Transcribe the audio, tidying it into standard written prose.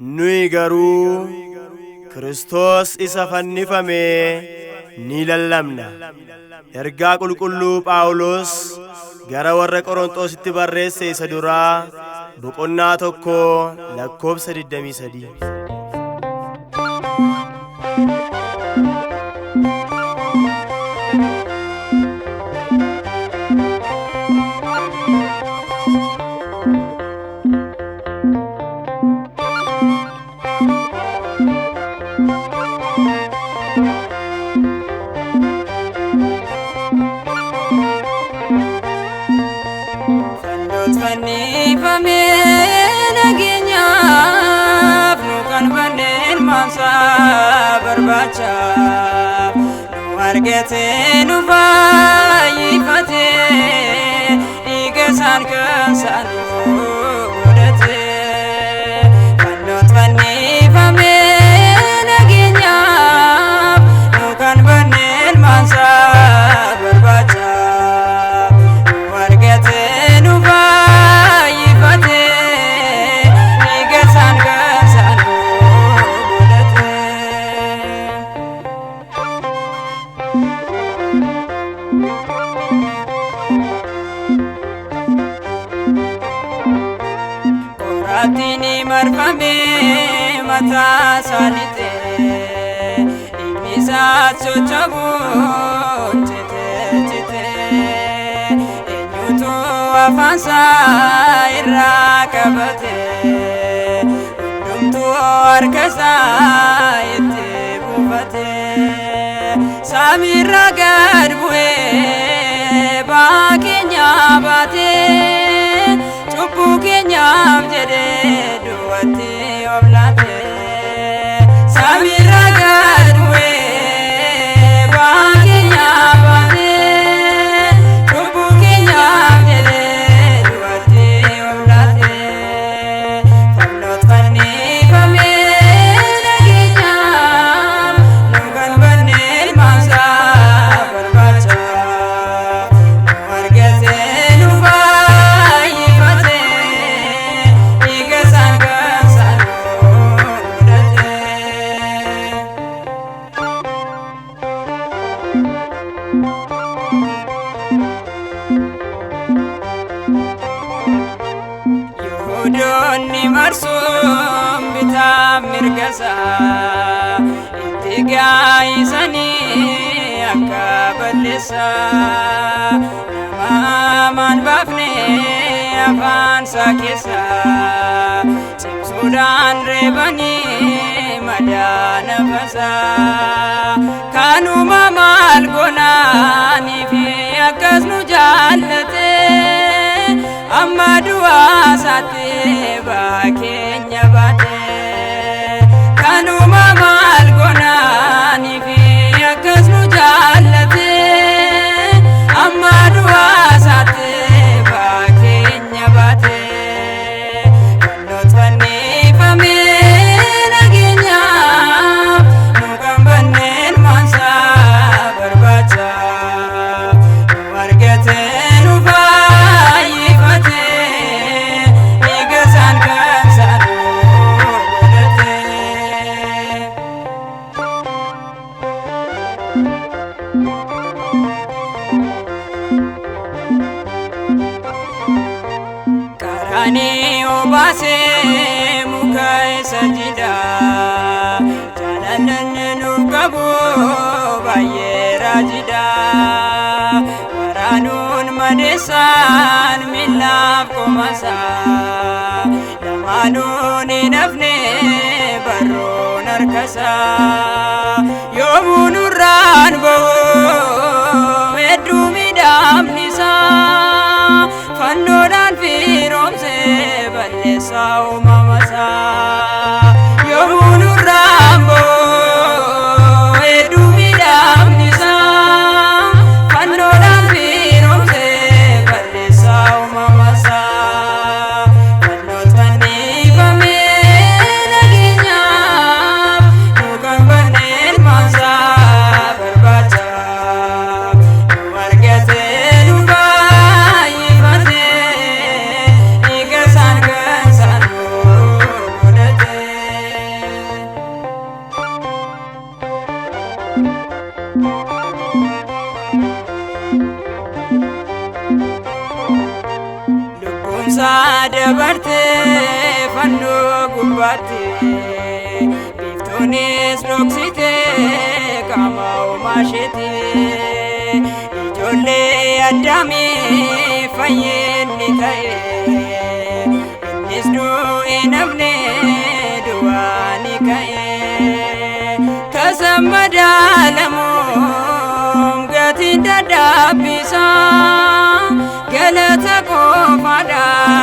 Nuyi garuu Kiristoos isa fannifame ni lallabna. Ergaa qulqulluu Phaawulos gara warra Qorontositti barreesse isa duraa boqonnaa 1 lakkoofsa 23. Fannifame nageenyaaf nu kan fanneen maamsa barbaachaaf nu argate nu fayyifate dhiiga isaan kan nu godhate. Fannifame nageenyaaf nu kan fanneen maamsa barbaachaaf nu argate nu Ratini marfame mata salite imisa chochabu chete enyuto afansa irakabate dumtu arkasa ite bufate samira gadbue bakenya bate Chubbu kenyam jede duwati oblate Samira gadwe bakenya bate Chubbu kenyam jede duwati oblate Fannot fannifame nageenyaaf nu kan fanneen maamsa barbaacha nu argate nu Yehudonni marsum bitam mirgasa itti gaayisani akka balleessa nama man baafne afaan isaa keessa cimsuudhaan reebani madaana fasa kanuma maal gonaaniif akkas nu jaallate amma du'aa isaatti bakkeenya baate kanuma maal gonaaniif akkas nu jaallate amma du'aa isaatti bakkeenya baate Fannot fannifame nageenyaaf nu kan fanneen maamsa barbaachaaf nu argate nu fayyifate dhiiga isaan kan nu godhate. Karaanii obaase muka isa jiidhaa jaalalli nuuf qabu baay'ee raajidhaa waraanuun madeessaan miilaaf qomasaa lamaanuun hin hafne barruun harkasaa yoomuu nurraan ba'u hedduu miidhamnisaa fannoodhaan firoomsee balleessaa uumamasaa yoomuu nurraan ba'u hedduu miidhamnisaa fannoodhaan firoomsee balleessaa uumamasaa Fannot fannifame nageenyaaf nu kan fanneen maamsa barbaacha dabarte fanno gubbatti biftuunis dhoksite qaama uumaasheeti ijoollee addaamii fayyinni ta'e innis du'e namni du'aani ka'e tasammadalamuun gatiin dadhaabbisaa galata qofaadhaa